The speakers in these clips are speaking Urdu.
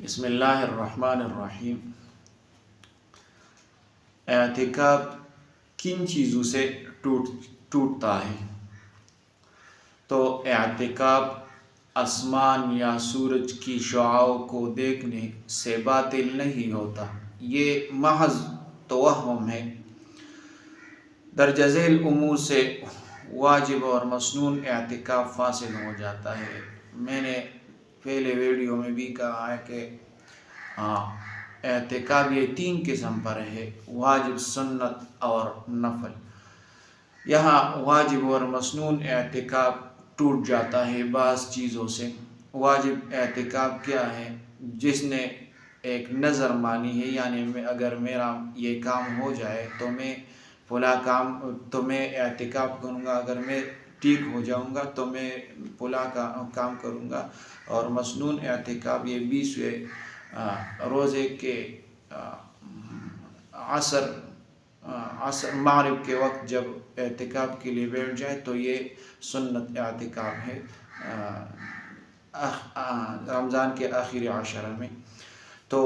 بسم اللہ الرحمن الرحیم۔ اعتکاف کن چیزوں سے ٹوٹتا ہے؟ تو اعتکاف آسمان یا سورج کی شعاعوں کو دیکھنے سے باطل نہیں ہوتا، یہ محض توہم ہے۔ درجہ ذیل امور سے واجب اور مسنون اعتکاف فاصل ہو جاتا ہے۔ میں نے پہلے ویڈیو میں بھی کہا ہے کہ اعتکاف یہ 3 قسم پر ہے: واجب، سنت اور نفل۔ یہاں واجب اور مسنون اعتکاف ٹوٹ جاتا ہے بعض چیزوں سے۔ واجب اعتکاف کیا ہے؟ جس نے ایک نظر مانی ہے، یعنی اگر میرا یہ کام ہو جائے تو میں میں اعتکاف کروں گا، اگر میں ٹھیک ہو جاؤں گا تو میں فلاں کام کروں گا۔ اور مسنون اعتکاف یہ 20ویں روزے کے مغرب کے وقت جب اعتکاف کے لیے بیٹھ جائے تو یہ سنت اعتکاف ہے، رمضان کے آخری عشرہ میں۔ تو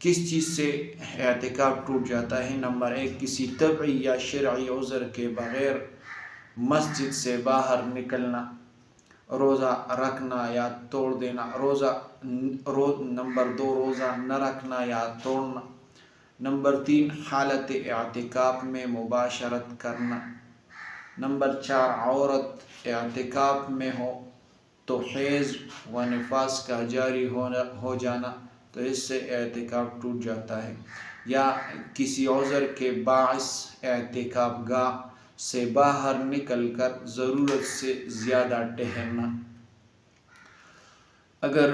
کس چیز سے اعتکاف ٹوٹ جاتا ہے؟ نمبر 1، کسی طبعی یا شرعی عذر کے بغیر مسجد سے باہر نکلنا، روزہ رکھنا یا توڑ دینا۔ نمبر 2، روزہ نہ رکھنا یا توڑنا۔ نمبر 3، حالت اعتکاف میں مباشرت کرنا۔ نمبر 4، عورت اعتکاف میں ہو تو حیض و نفاس کا جاری ہو جانا، تو اس سے اعتکاف ٹوٹ جاتا ہے۔ یا کسی عذر کے باعث اعتکاف گاہ سے باہر نکل کر ضرورت سے زیادہ ٹہرنا۔ اگر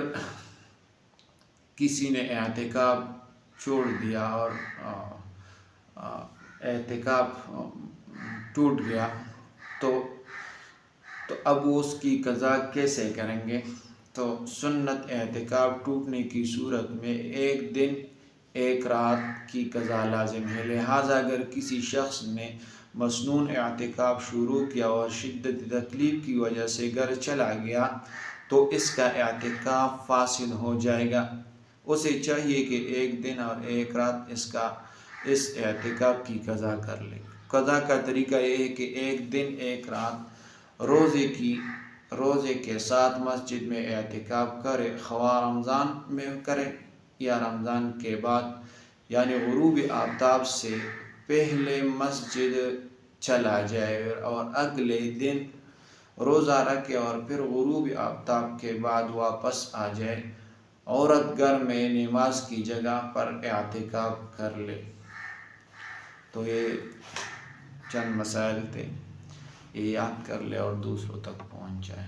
کسی نے اعتکاف چھوڑ دیا اور اعتکاف ٹوٹ گیا تو اب اس کی قضا کیسے کریں گے؟ تو سنت اعتکاف ٹوٹنے کی صورت میں 1 دن 1 رات کی قضا لازم ہے۔ لہٰذا اگر کسی شخص نے مسنون اعتکاف شروع کیا اور شدت تکلیف کی وجہ سے گھر چلا گیا تو اس کا اعتکاف فاسد ہو جائے گا۔ اسے چاہیے کہ 1 دن اور 1 رات اس اعتکاف کی قضا کر لے۔ قضا کا طریقہ یہ ہے کہ 1 دن 1 رات روزے کے ساتھ مسجد میں اعتکاف کرے، خواہ رمضان میں کرے یا رمضان کے بعد، یعنی غروب آفتاب سے پہلے مسجد چلا جائے اور اگلے دن روزہ رکھے اور پھر غروب آفتاب کے بعد واپس آ جائے۔ عورت گھر میں نماز کی جگہ پر اعتکاف کر لے۔ تو یہ چند مسائل تھے، یہ یاد کر لے اور دوسروں تک پہنچائے۔